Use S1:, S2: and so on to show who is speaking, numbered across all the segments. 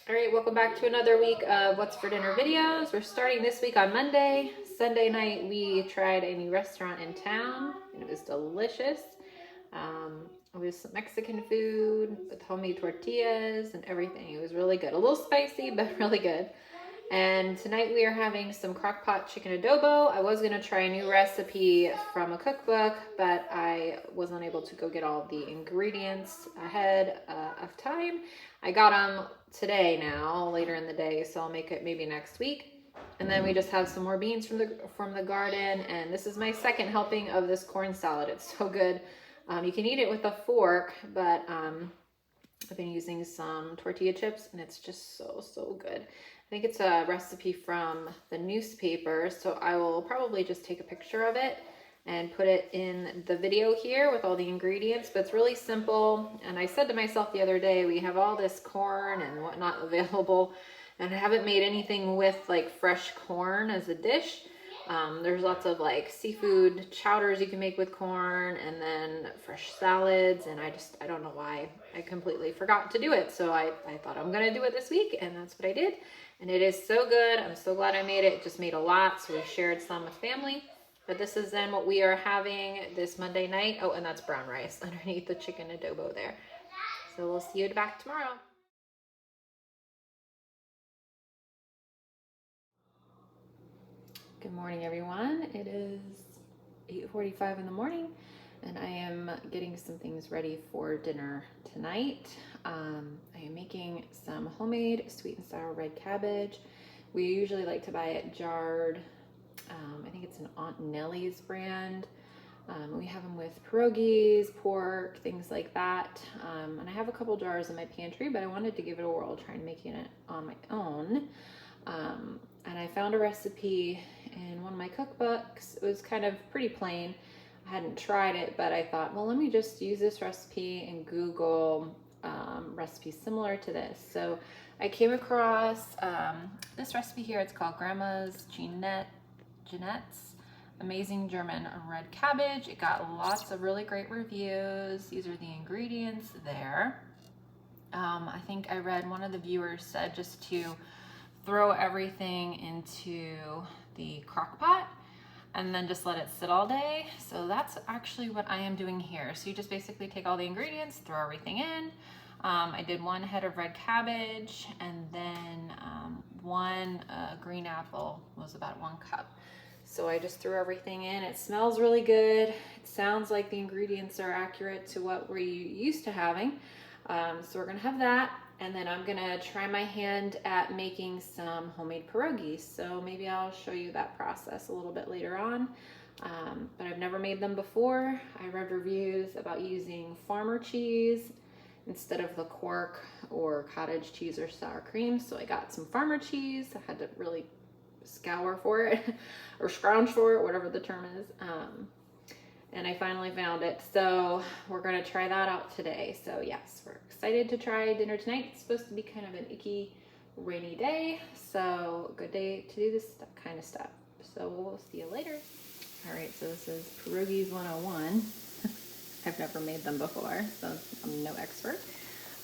S1: All right, welcome back to another week of What's for Dinner videos. We're starting this week on Monday. Sunday night, we tried a new restaurant in town, and it was delicious. It was some Mexican food with homemade tortillas and everything. It was really good. A little spicy, but really good. And tonight we are having some crockpot chicken adobo. I was gonna try a new recipe from a cookbook, but I was unable to go get all the ingredients ahead of time. I got them today now, later in the day, so I'll make it maybe next week. And then we just have some more beans from the garden, and this is my second helping of this corn salad. It's so good. You can eat it with a fork, but I've been using some tortilla chips, and it's just so good. I think it's a recipe from the newspaper, so I will probably just take a picture of it and put it in the video here with all the ingredients, but it's really simple. And I said to myself the other day, we have all this corn and whatnot available, and I haven't made anything with like fresh corn as a dish. There's lots of like seafood chowders you can make with corn, and then fresh salads, and I don't know why I completely forgot to do it. So I thought I'm gonna do it this week, and that's what I did. And it is so good. I'm so glad I made it. Just made a lot, so we shared some with family. But this is then what we are having this Monday night. Oh, and that's brown rice underneath the chicken adobo there. So we'll see you back tomorrow. Good morning, everyone. It is 8:45 in the morning, and I am getting some things ready for dinner tonight. I am making some homemade sweet and sour red cabbage. We usually like to buy it jarred. I think it's an Aunt Nellie's brand. We have them with pierogies, pork, things like that. And I have a couple jars in my pantry, but I wanted to give it a whirl, trying making it on my own. And I found a recipe in one of my cookbooks. It was kind of pretty plain. I hadn't tried it, but I thought, well, let me just use this recipe and Google recipes similar to this. So I came across this recipe here. It's called Grandma's Jeanette's Amazing German Red Cabbage. It got lots of really great reviews. These are the ingredients there. I think I read one of the viewers said just to throw everything into the crock pot and then just let it sit all day. So that's actually what I am doing here. So you just basically take all the ingredients, throw everything in. I did one head of red cabbage, and then one green apple was about 1 cup. So I just threw everything in. It smells really good. It sounds like the ingredients are accurate to what we're used to having. So we're gonna have that. And then I'm gonna try my hand at making some homemade pierogies. So maybe I'll show you that process a little bit later on. But I've never made them before. I read reviews about using farmer cheese instead of the quark or cottage cheese or sour cream. So I got some farmer cheese. I had to really scour for it or scrounge for it, whatever the term is. And I finally found it. So we're gonna try that out today. So yes, we're excited to try dinner tonight. It's supposed to be kind of an icky, rainy day. So good day to do this kind of stuff. So we'll see you later. All right, so this is Pierogies 101. I've never made them before, so I'm no expert.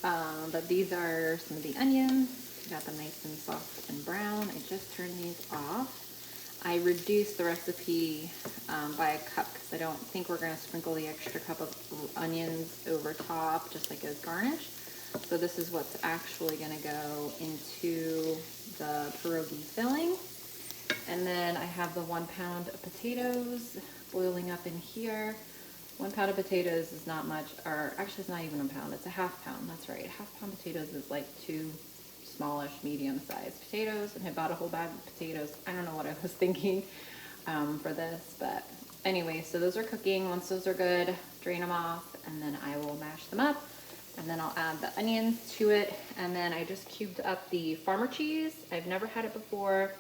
S1: But these are some of the onions. Got them nice and soft and brown. I just turned these off. I reduced the recipe by a cup because I don't think we're going to sprinkle the extra cup of onions over top just like as garnish. So this is what's actually going to go into the pierogi filling. And then I have the 1 pound of potatoes boiling up in here. 1 pound of potatoes is not much, or actually it's not even a pound, it's a ½ pound, that's right. ½ pound potatoes is like 2 smallish, medium-sized potatoes, and I bought a whole bag of potatoes. I don't know what I was thinking for this, but anyway, so those are cooking. Once those are good, drain them off, and then I will mash them up, and then I'll add the onions to it, and then I just cubed up the farmer cheese. I've never had it before.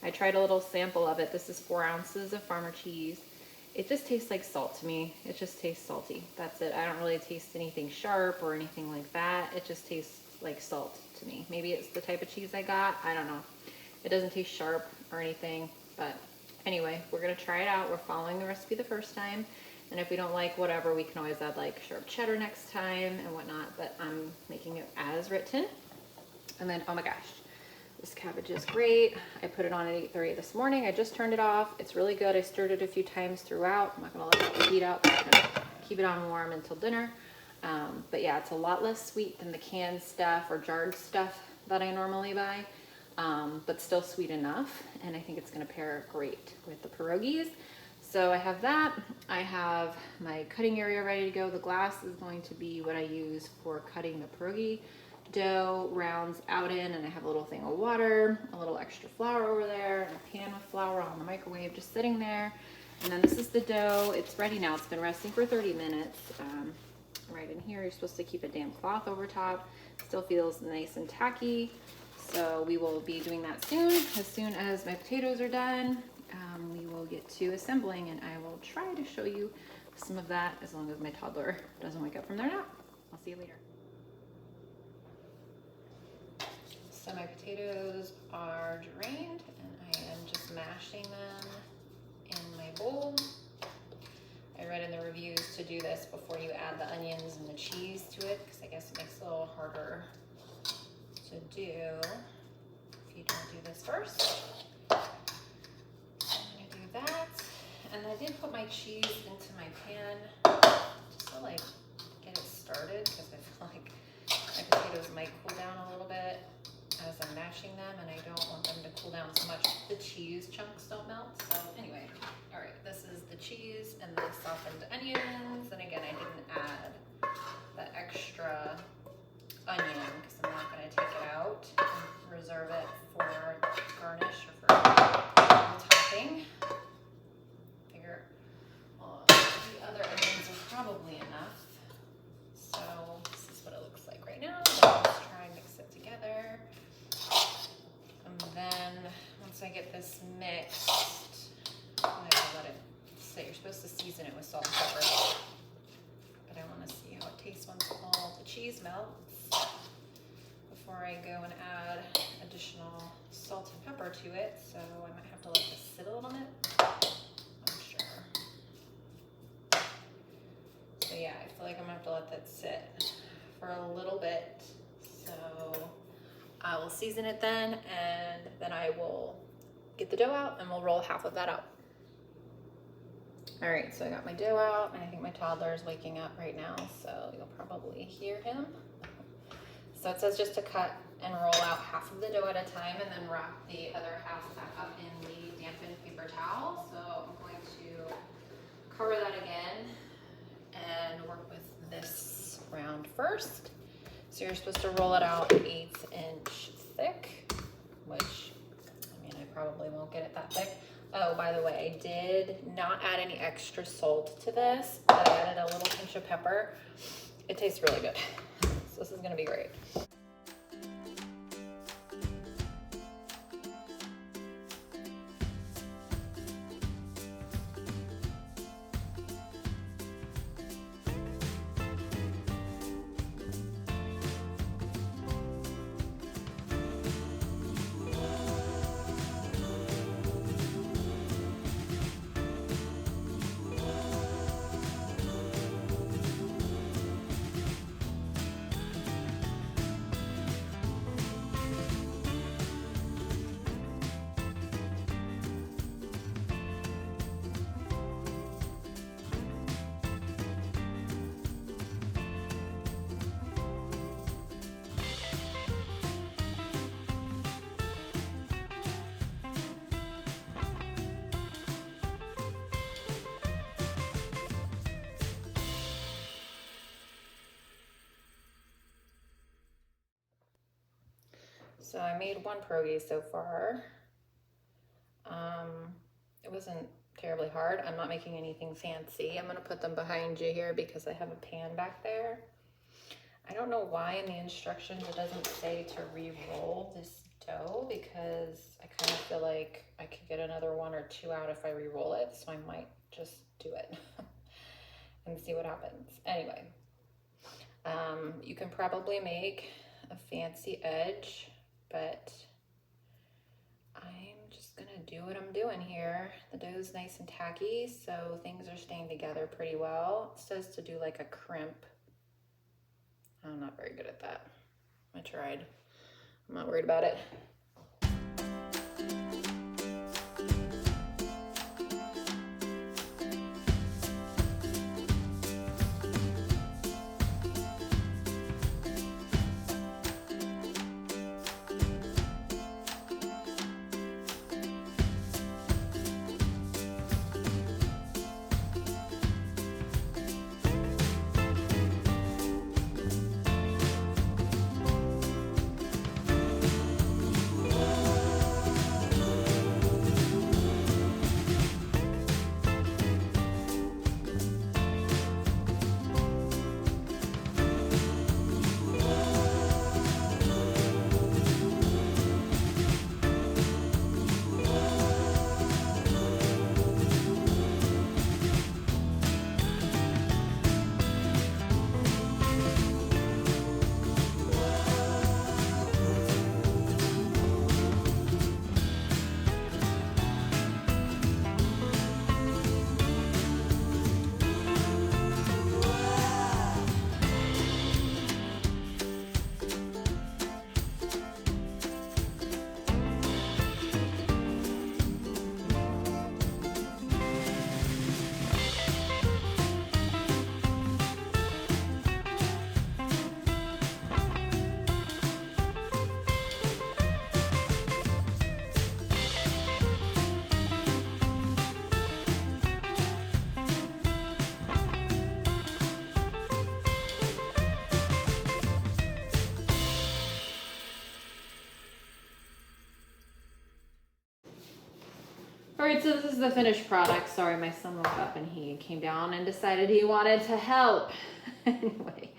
S1: I tried a little sample of it. This is 4 ounces of farmer cheese. It just tastes like salt to me. It just tastes salty. That's it. I don't really taste anything sharp or anything like that. It just tastes like salt to me. Maybe it's the type of cheese I got. I don't know. It doesn't taste sharp or anything, but anyway, we're gonna try it out. We're following the recipe the first time, and if we don't like whatever, we can always add like sharp cheddar next time and whatnot, but I'm making it as written. And then, oh my gosh, this cabbage is great. I put it on at 8:30 this morning. I just turned it off. It's really good. I stirred it a few times throughout. I'm not gonna let it heat up. I'm gonna keep it on warm until dinner. But yeah, it's a lot less sweet than the canned stuff or jarred stuff that I normally buy, but still sweet enough. And I think it's gonna pair great with the pierogies. So I have that. I have my cutting area ready to go. The glass is going to be what I use for cutting the pierogi dough rounds out in, and I have a little thing of water, a little extra flour over there, and a pan with flour on the microwave just sitting there. And then this is the dough. It's ready now. It's been resting for 30 minutes. Right in here, you're supposed to keep a damp cloth over top. Still feels nice and tacky. So we will be doing that soon. As soon as my potatoes are done, we will get to assembling, and I will try to show you some of that as long as my toddler doesn't wake up from their nap. I'll see you later. So my potatoes are drained, and I am just mashing them in my bowl. I read in the reviews to do this before you add the onions and the cheese to it, because I guess it makes it a little harder to do if you don't do this first. I'm gonna do that, and I did put my cheese into my pan just to like get it started, because I feel like my potatoes might cool down a little bit as I'm mashing them, and I don't want them to cool down so much the cheese chunks don't melt. So anyway, all right, this is the cheese and the softened onions. And again, I didn't add the extra onion because I'm not going to take it out and reserve it for garnish or for topping. Figure the other onions are probably enough. So this is what it looks like right now. Let's try and mix it together. And then once I get this mixed, I will let it sit. You're supposed to season it with salt and pepper, but I want to see how it tastes once all the cheese melts before I go and add additional salt and pepper to it. So I might have to let this sit a little bit. I'm sure. So yeah, I feel like I'm gonna have to let that sit for a little bit. So I will season it then, and then I will get the dough out and we'll roll half of that out. All right, so I got my dough out, and I think my toddler is waking up right now, so you'll probably hear him. So it says just to cut and roll out half of the dough at a time, and then wrap the other half back up in the dampened paper towel. So I'm going to cover that again and work with this round first. So you're supposed to roll it out 1/8 inch thick, which, I mean, I probably won't get it that thick. Oh, by the way, I did not add any extra salt to this, but I added a little pinch of pepper. It tastes really good. So this is gonna be great. So I made one pierogi so far. It wasn't terribly hard. I'm not making anything fancy. I'm gonna put them behind you here because I have a pan back there. I don't know why in the instructions it doesn't say to re-roll this dough, because I kind of feel like I could get another 1 or 2 out if I re-roll it, so I might just do it and see what happens. Anyway, you can probably make a fancy edge, but I'm just gonna do what I'm doing here. The dough's nice and tacky, so things are staying together pretty well. It says to do like a crimp. I'm not very good at that. I tried. I'm not worried about it. All right, so this is the finished product. Sorry, my son woke up and he came down and decided he wanted to help. Anyway,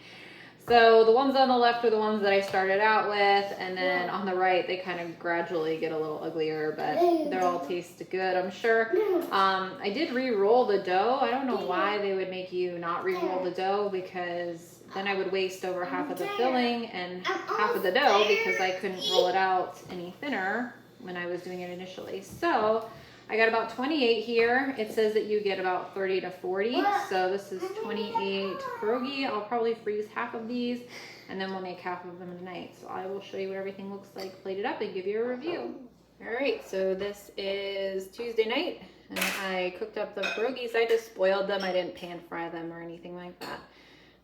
S1: so the ones on the left are the ones that I started out with, and then on the right, they kind of gradually get a little uglier, but they're all tasted good, I'm sure. I did re-roll the dough. I don't know why they would make you not re-roll the dough, because then I would waste over half of the filling and half of the dough because I couldn't roll it out any thinner when I was doing it initially. So I got about 28 here. It says that you get about 30 to 40. So this is 28 pierogi. I'll probably freeze half of these and then we'll make half of them tonight. So I will show you what everything looks like plated up and give you a review. All right, so this is Tuesday night and I cooked up the pierogies. I just boiled them. I didn't pan fry them or anything like that.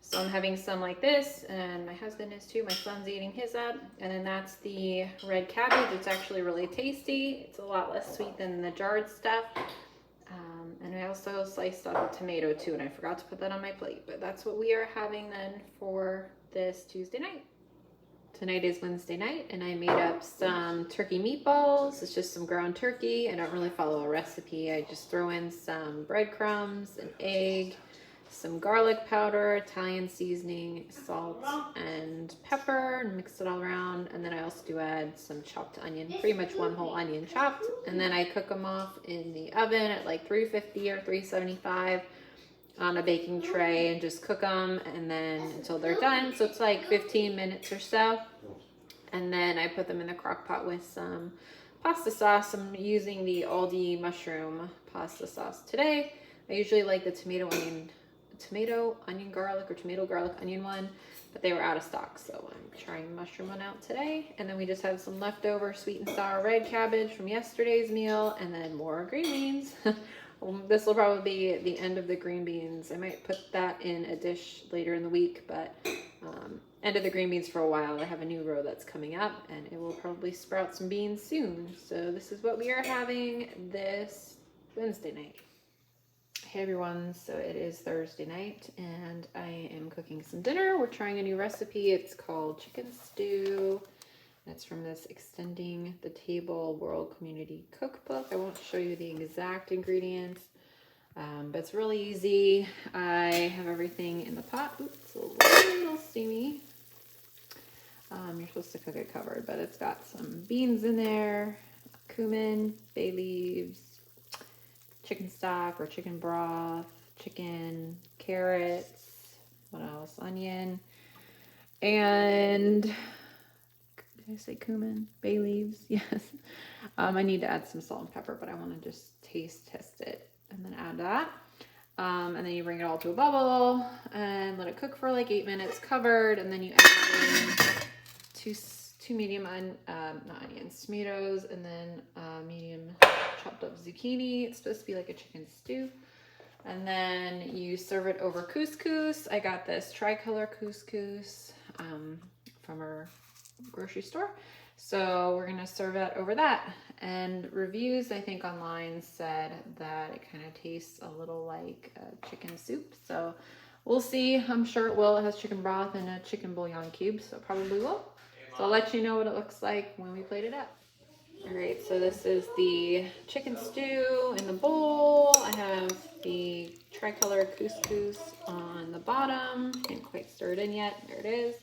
S1: So I'm having some like this, and my husband is too. My son's eating his up. And then that's the red cabbage. It's actually really tasty. It's a lot less sweet than the jarred stuff. And I also sliced up a tomato too, and I forgot to put that on my plate. But that's what we are having then for this Tuesday night. Tonight is Wednesday night, and I made up some turkey meatballs. It's just some ground turkey. I don't really follow a recipe. I just throw in some breadcrumbs, an egg, some garlic powder, Italian seasoning, salt, and pepper, and mix it all around. And then I also do add some chopped onion, pretty much one whole onion chopped. And then I cook them off in the oven at like 350 or 375 on a baking tray and just cook them and then until they're done. So it's like 15 minutes or so. And then I put them in the crock pot with some pasta sauce. I'm using the Aldi mushroom pasta sauce today. I usually like the tomato onion garlic or tomato garlic onion one, but they were out of stock, so I'm trying the mushroom one out today. And then we just have some leftover sweet and sour red cabbage from yesterday's meal, and then more green beans. This will probably be the end of the green beans. I might put that in a dish later in the week, but end of the green beans for a while. I have a new row that's coming up, and it will probably sprout some beans soon. So this is what we are having this Wednesday night. Hey everyone, so it is Thursday night and I am cooking some dinner. We're trying a new recipe. It's called chicken stew. It's from this Extending the Table World Community Cookbook. I won't show you the exact ingredients, but it's really easy. I have everything in the pot. Oops, it's a little steamy. You're supposed to cook it covered, but it's got some beans in there, cumin, bay leaves, chicken stock or chicken broth, chicken, carrots, what else? Onion, and did I say cumin? Bay leaves, yes. I need to add some salt and pepper, but I want to just test it and then add that. And then you bring it all to a bubble and let it cook for like 8 minutes covered, and then you add in two 2 medium not onions, tomatoes, and then medium chopped up zucchini. It's supposed to be like a chicken stew. And then you serve it over couscous. I got this tricolor couscous from our grocery store. So we're gonna serve that over that. And reviews, I think online said that it kind of tastes a little like chicken soup. So we'll see. I'm sure it will. It has chicken broth and a chicken bouillon cube, so it probably will. So I'll let you know what it looks like when we plate it up. All right, so this is the chicken stew in the bowl. I have the tricolor couscous on the bottom. Didn't quite stir it in yet. There it is.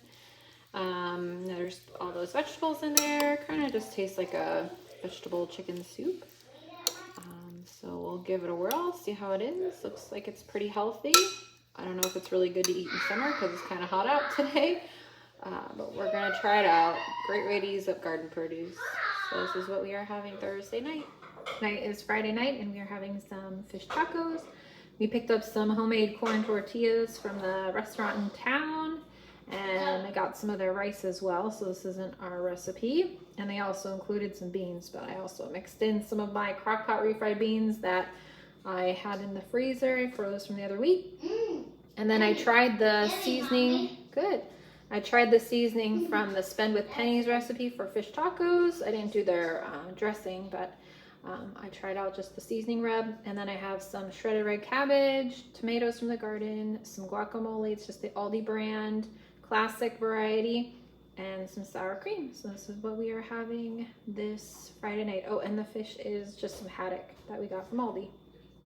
S1: There's all those vegetables in there. Kind of just tastes like a vegetable chicken soup. So we'll give it a whirl, see how it is. Looks like it's pretty healthy. I don't know if it's really good to eat in summer because it's kind of hot out today. But we're going to try it out. Great way to use up garden produce. So this is what we are having Thursday night. Tonight is Friday night and we are having some fish tacos. We picked up some homemade corn tortillas from the restaurant in town. And I got some of their rice as well, so this isn't our recipe. And they also included some beans, but I also mixed in some of my crockpot refried beans that I had in the freezer. I froze from the other week. And then I tried the seasoning. Good. I tried the seasoning from the Spend with Pennies recipe for fish tacos. I didn't do their dressing, but I tried out just the seasoning rub. And then I have some shredded red cabbage, tomatoes from the garden, some guacamole. It's just the Aldi brand, classic variety, and some sour cream. So this is what we are having this Friday night. Oh, and the fish is just some haddock that we got from Aldi.